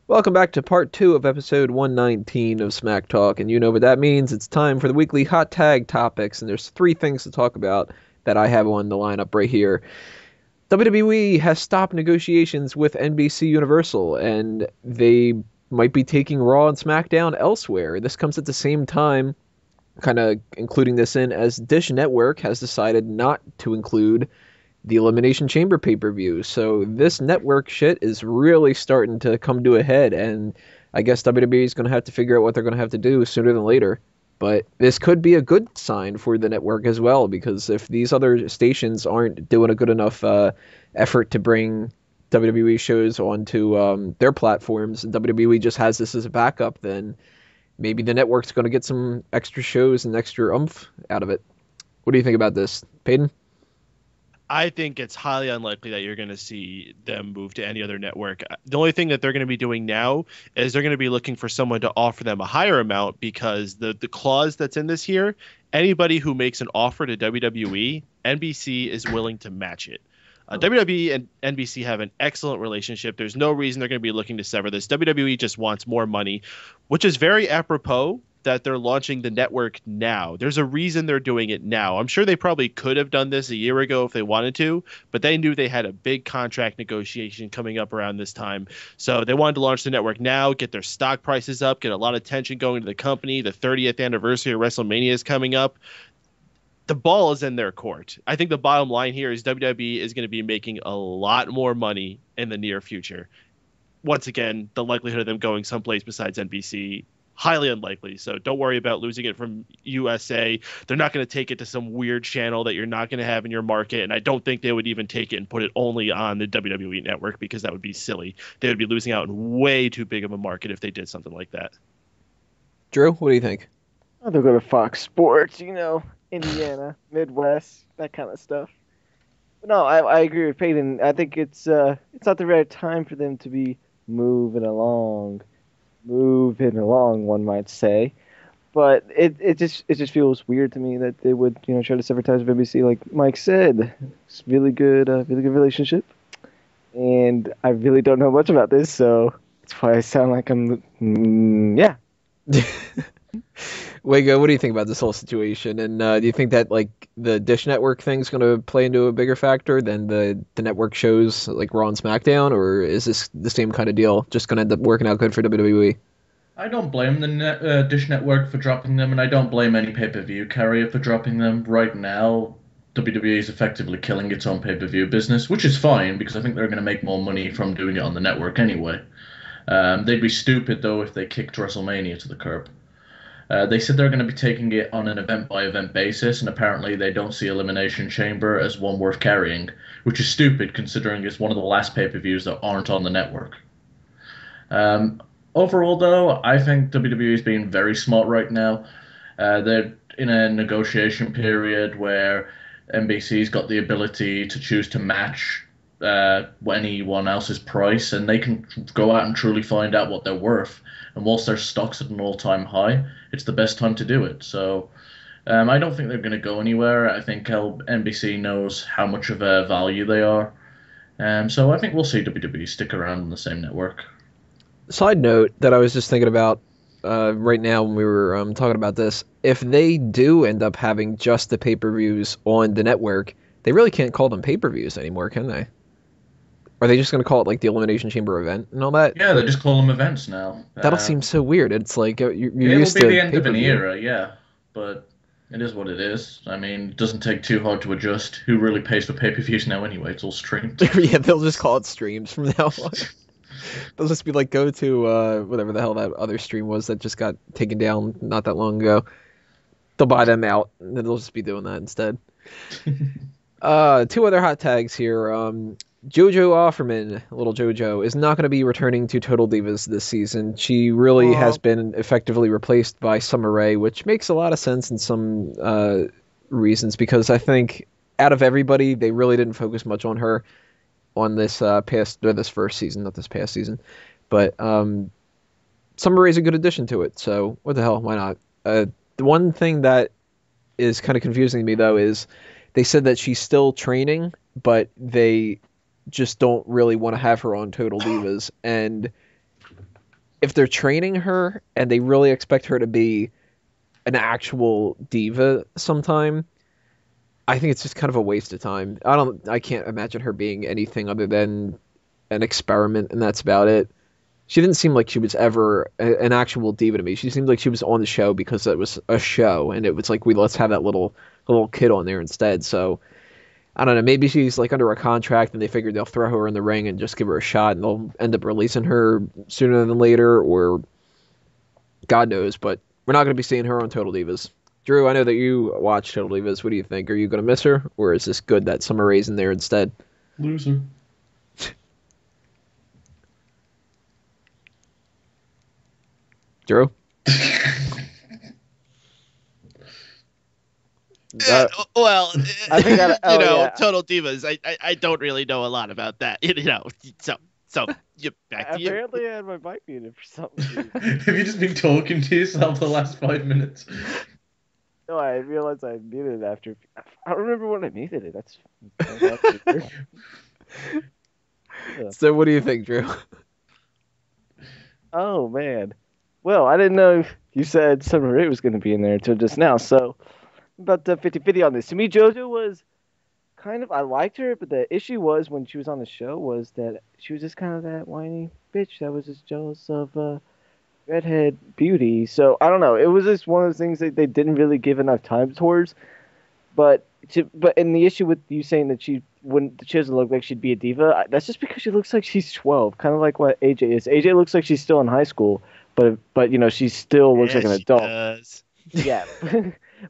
Welcome back to part 2 of episode 119 of Smack Talk, and you know what that means. It's time for the weekly hot tag topics, and there's three things to talk about that I have on the lineup right here. WWE has stopped negotiations with NBC Universal, and they might be taking Raw and SmackDown elsewhere. This comes at the same time, kind of including this in, as Dish Network has decided not to include the Elimination Chamber pay-per-view. So this network shit is really starting to come to a head, and I guess WWE is going to have to figure out what they're going to have to do sooner than later. But this could be a good sign for the network as well, because if these other stations aren't doing a good enough effort to bring WWE shows onto their platforms, and WWE just has this as a backup, then maybe the network's going to get some extra shows and extra oomph out of it. What do you think about this, Peyton? I think it's highly unlikely that you're going to see them move to any other network. The only thing that they're going to be doing now is they're going to be looking for someone to offer them a higher amount because the clause that's in this here, anybody who makes an offer to WWE, NBC is willing to match it. WWE and NBC have an excellent relationship. There's no reason they're going to be looking to sever this. WWE just wants more money, which is very apropos that they're launching the network now. There's a reason they're doing it now. I'm sure they probably could have done this a year ago if they wanted to, but they knew they had a big contract negotiation coming up around this time. So they wanted to launch the network now, get their stock prices up, get a lot of attention going to the company. The 30th anniversary of WrestleMania is coming up. The ball is in their court. I think the bottom line here is WWE is going to be making a lot more money in the near future. Once again, the likelihood of them going someplace besides NBC, highly unlikely. So don't worry about losing it from USA. They're not going to take it to some weird channel that you're not going to have in your market. And I don't think they would even take it and put it only on the WWE network because that would be silly. They would be losing out in way too big of a market if they did something like that. Drew, what do you think? Oh, they'll go to Fox Sports, Indiana, Midwest, that kind of stuff. But no, I agree with Peyton. I think it's not the right time for them to be moving along, one might say. But it just feels weird to me that they would try to sever ties with NBC. Like Mike said, it's really good relationship, and I really don't know much about this, so that's why I sound like yeah. Wago, what do you think about this whole situation? And do you think that like the Dish Network thing's going to play into a bigger factor than the network shows like Raw and SmackDown, or is this the same kind of deal, just going to end up working out good for WWE? I don't blame the Dish Network for dropping them, and I don't blame any pay-per-view carrier for dropping them. Right now, WWE is effectively killing its own pay-per-view business, which is fine because I think they're going to make more money from doing it on the network anyway. They'd be stupid, though, if they kicked WrestleMania to the curb. They said they're going to be taking it on an event-by-event basis, and apparently they don't see Elimination Chamber as one worth carrying, which is stupid considering it's one of the last pay-per-views that aren't on the network. Overall, though, I think WWE is being very smart right now. They're in a negotiation period where NBC's got the ability to choose to match anyone else's price, and they can go out and truly find out what they're worth. And whilst their stock's at an all-time high, it's the best time to do it. So I don't think they're going to go anywhere. I think NBC knows how much of a value they are. So I think we'll see WWE stick around on the same network. Side note that I was just thinking about right now when we were talking about this, if they do end up having just the pay-per-views on the network, they really can't call them pay-per-views anymore, can they? Are they just going to call it like the Elimination Chamber event and all that? Yeah, they just call them events now. That'll seem so weird. It's like you're It will used be to the end of an pay-per-view. era, yeah, but it is what it is. I mean, it doesn't take too hard to adjust. Who really pays for pay-per-views now anyway? It's all streamed. Yeah, they'll just call it streams from now on. They'll just be like, go to whatever the hell that other stream was that just got taken down not that long ago. They'll buy them out, and then they'll just be doing that instead. Two other hot tags here. JoJo Offerman, little JoJo, is not going to be returning to Total Divas this season. She really has been effectively replaced by Summer Rae, which makes a lot of sense in some reasons, because I think out of everybody, they really didn't focus much on her on this this first season, not this past season. But Summer Rae's a good addition to it, so what the hell, why not? The one thing that is kind of confusing to me, though, is they said that she's still training, but they just don't really want to have her on Total Divas. And if they're training her and they really expect her to be an actual diva sometime, I think it's just kind of a waste of time. I can't imagine her being anything other than an experiment, and that's about it. She didn't seem like she was ever an actual diva to me. She seemed like she was on the show because it was a show, and it was like, let's have that little kid on there instead. So I don't know. Maybe she's like under a contract, and they figured they'll throw her in the ring and just give her a shot, and they'll end up releasing her sooner than later, or God knows. But we're not going to be seeing her on Total Divas. Drew, I know that you watch Total Divas. What do you think? Are you going to miss her, or is this good that Summer Rae's in there instead? Loser. Drew? Well, I think Total Divas. I don't really know a lot about that. So you back to you. Apparently, I had my mic muted for some reason. Have you just been talking to yourself the last 5 minutes? No, I realized I muted it after. I don't remember when I muted it. That's So what do you think, Drew? Oh man. Well, I didn't know you said Summer Rae was going to be in there until just now. So about 50-50 on this. To me, JoJo was kind of, I liked her, but the issue was when she was on the show was that she was just kind of that whiny bitch that was just jealous of redhead beauty. So I don't know. It was just one of those things that they didn't really give enough time towards. But and the issue with you saying that she doesn't look like she'd be a diva, that's just because she looks like she's 12, kind of like what AJ is. AJ looks like she's still in high school, but she still looks like an adult. Does. Yeah.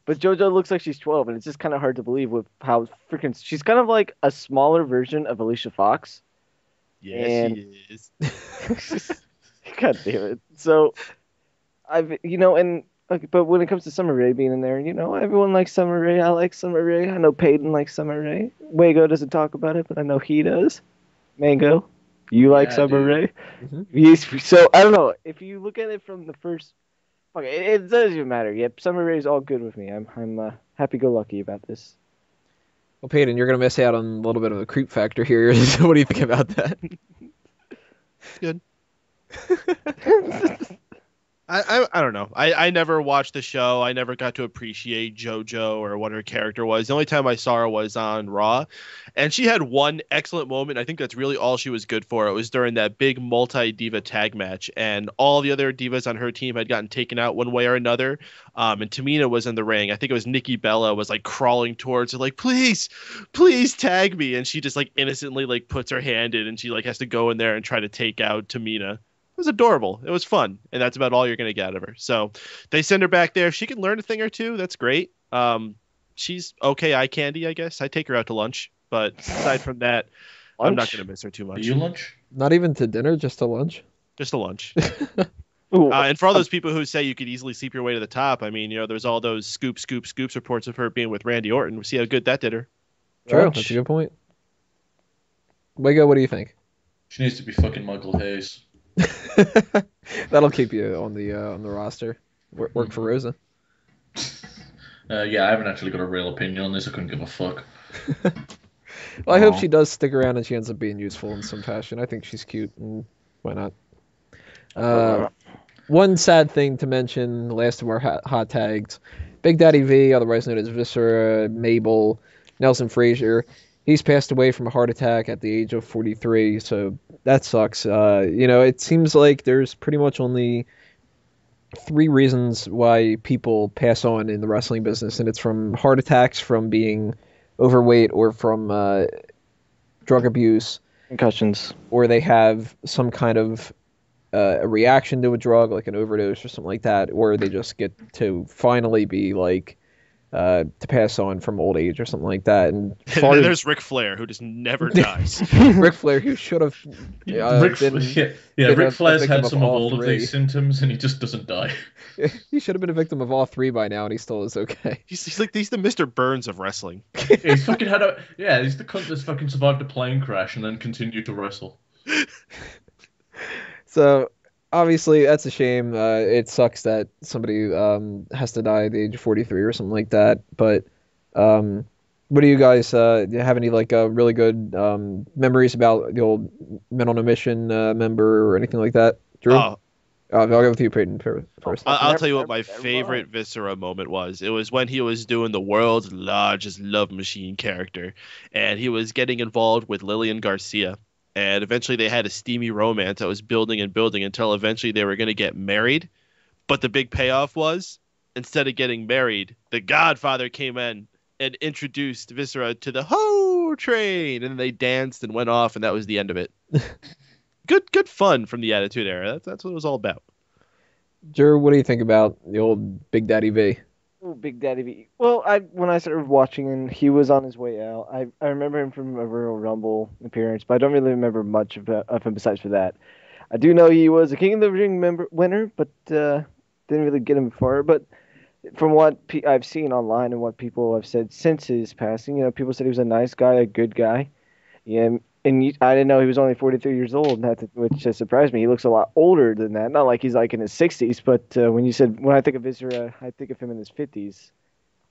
But JoJo looks like she's 12, and it's just kind of hard to believe with how freaking... She's kind of like a smaller version of Alicia Fox. Yes, she is. God damn it. So, but when it comes to Summer Rae being in there, everyone likes Summer Rae. I like Summer Rae. I know Peyton likes Summer Rae. Wago doesn't talk about it, but I know he does. Mango, you like Summer Rae? Mm-hmm. So, I don't know. If you look at it from the first... Okay, it doesn't even matter. Yep, Summer Rae's all good with me. I'm happy-go-lucky about this. Well, Peyton, you're going to miss out on a little bit of a creep factor here. So what do you think about that? Good. I don't know. I never watched the show. I never got to appreciate JoJo or what her character was. The only time I saw her was on Raw, and she had one excellent moment. I think that's really all she was good for. It was during that big multi-diva tag match, and all the other divas on her team had gotten taken out one way or another. And Tamina was in the ring. I think it was Nikki Bella was like crawling towards her, like, please tag me, and she just like innocently like puts her hand in, and she like has to go in there and try to take out Tamina. It was adorable. It was fun. And that's about all you're going to get out of her. So they send her back there. If she can learn a thing or two, that's great. She's okay eye candy, I guess. I take her out to lunch. But aside from that, lunch? I'm not going to miss her too much. Do you lunch? Not even to dinner, just to lunch? Just to lunch. And for all those people who say you could easily sleep your way to the top, I mean, there's all those scoops reports of her being with Randy Orton. See how good that did her. True. That's a good point. Wago, what do you think? She needs to be fucking Michael Hayes. That'll keep you on the roster. Work for Rosa. Yeah, I haven't actually got a real opinion on this. I couldn't give a fuck. Well, I hope she does stick around and she ends up being useful in some fashion. I think she's cute, and why not? One sad thing to mention, last of our hot tags, Big Daddy V, otherwise known as Viscera, Mabel, Nelson Frazier. He's passed away from a heart attack at the age of 43, so that sucks. It seems like there's pretty much only 3 reasons why people pass on in the wrestling business, and it's from heart attacks, from being overweight, or from drug abuse. Concussions. Or they have some kind of a reaction to a drug, like an overdose or something like that, or they just get to finally be like... to pass on from old age or something like that. And there's Ric Flair, who just never dies. Ric Flair, who should have Ric Flair's had some of all of these symptoms, and he just doesn't die. He should have been a victim of all 3 by now, and he still is okay. He's the Mr. Burns of wrestling. He's fucking he's the cunt that's fucking survived a plane crash and then continued to wrestle. So... obviously, that's a shame. It sucks that somebody has to die at the age of 43 or something like that. But what do you guys do you have any really good memories about the old Men on a Mission member or anything like that? Drew? I'll go with you, Peyton, first. I'll tell you what my Never favorite Viscera moment was. It was when he was doing the world's largest love machine character, and he was getting involved with Lillian Garcia. And eventually they had a steamy romance that was building and building until eventually they were going to get married. But the big payoff was, instead of getting married, the Godfather came in and introduced Viscera to the Ho train, and they danced and went off, and that was the end of it. Good fun from the Attitude Era. That's what it was all about. Drew, what do you think about the old Big Daddy V? Oh, Big Daddy V. Well, when I started watching him, he was on his way out. I remember him from a Royal Rumble appearance, but I don't really remember much of him besides for that. I do know he was a King of the Ring winner, but didn't really get him far. But from what I've seen online and what people have said since his passing, people said he was a nice guy, a good guy. Yeah, and I didn't know he was only 43 years old, which surprised me. He looks a lot older than that. Not like he's like in his 60s, but when I think of Viscera, I think of him in his 50s.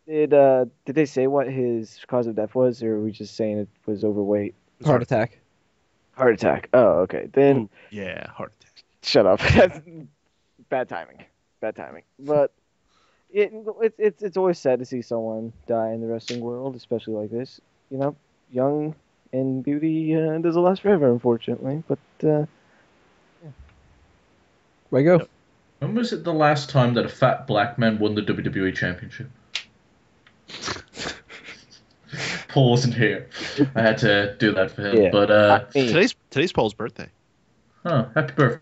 Did they say what his cause of death was, or are we just saying it was overweight? Heart attack. Heart attack. Oh, okay. Then Ooh, yeah, heart attack. shut up. Bad timing. Bad timing. But it's always sad to see someone die in the wrestling world, especially like this. Young and beauty doesn't last forever, unfortunately. But Way go. Yep. When was it the last time that a fat black man won the WWE Championship? Paul wasn't here. I had to do that for him. Yeah. But Today's Paul's birthday. oh, happy birthday.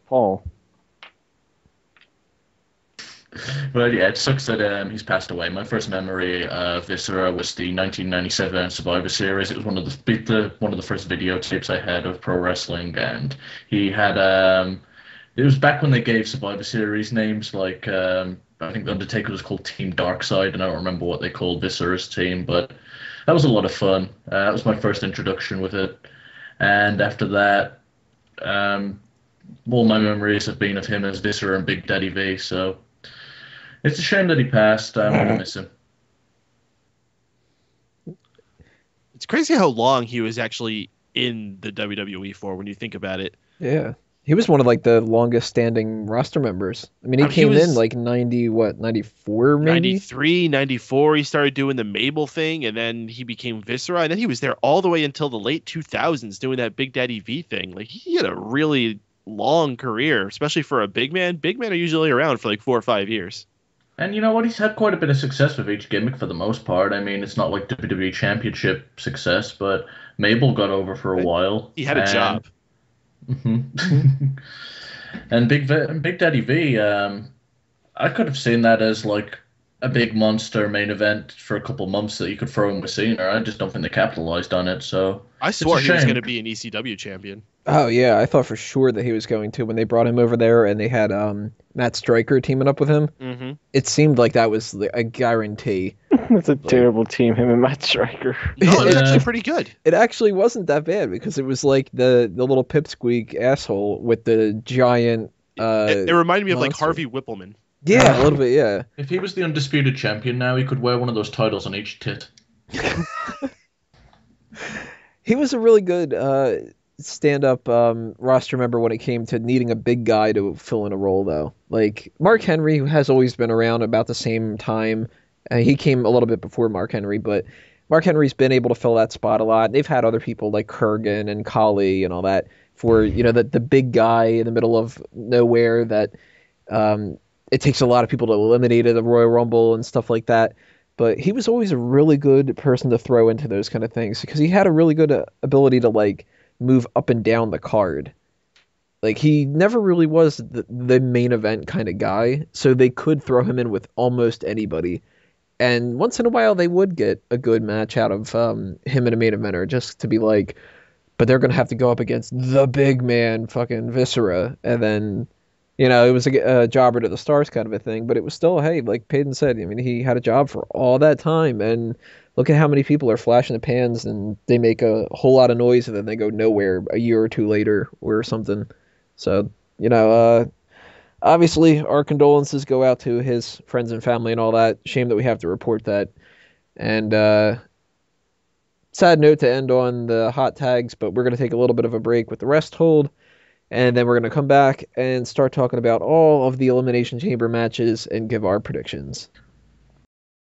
Paul. Well, yeah, it sucks that he's passed away. My first memory of Viscera was the 1997 Survivor Series. It was one of the first videotapes I had of pro wrestling, and he had it was back when they gave Survivor Series names like I think Undertaker was called Team Darkside, and I don't remember what they called Viscera's team, but that was a lot of fun. That was my first introduction with it, and after that, all my memories have been of him as Viscera and Big Daddy V. So. It's a shame that he passed. I'm going to miss him. It's crazy how long he was actually in the WWE for when you think about it. Yeah. He was one of like the longest standing roster members. I mean, he came in like 94 maybe? 93, 94, he started doing the Mabel thing, and then he became Viscera, and then he was there all the way until the late 2000s doing that Big Daddy V thing. Like, he had a really long career, especially for a big man. Big men are usually around for like 4 or 5 years. And you know what? He's had quite a bit of success with each gimmick for the most part. I mean, it's not like WWE Championship success, but Mabel got over for a while. He had a job. And Big Daddy V, I could have seen that as like a big monster main event for a couple months that you could throw in with Cena. I just don't think they capitalized on it. So I swore he was going to be an ECW champion. Oh, yeah. I thought for sure that he was going to when they brought him over there and they had Matt Stryker teaming up with him. Mm-hmm. It seemed like that was a guarantee. That's a terrible team, him and Matt Stryker. No, it was actually pretty good. It actually wasn't that bad because it was like the little pipsqueak asshole with the giant. It reminded me of like monster. Harvey Whippleman. Yeah, a little bit, yeah. if he was the undisputed champion now, he could wear one of those titles on each tit. He was a really good stand-up roster member when it came to needing a big guy to fill in a role, though. Like, Mark Henry has always been around about the same time. He came a little bit before Mark Henry, but Mark Henry's been able to fill that spot a lot. They've had other people like Kurgan and Kali and all that for, the big guy in the middle of nowhere that it takes a lot of people to eliminate at the Royal Rumble and stuff like that. But he was always a really good person to throw into those kind of things because he had a really good ability to, like, move up and down the card. Like, he never really was the main event kind of guy, so they could throw him in with almost anybody. And once in a while, they would get a good match out of him and a main eventer just to be like, but they're going to have to go up against the big man, fucking Viscera. And then, it was a jobber to the stars kind of a thing, but it was still, hey, like Peyton said, I mean, he had a job for all that time. And look at how many people are flashing the pans and they make a whole lot of noise and then they go nowhere a year or two later or something. So, obviously our condolences go out to his friends and family and all that. Shame that we have to report that. And sad note to end on the hot tags, but we're going to take a little bit of a break with the rest hold. And then we're going to come back and start talking about all of the Elimination Chamber matches and give our predictions.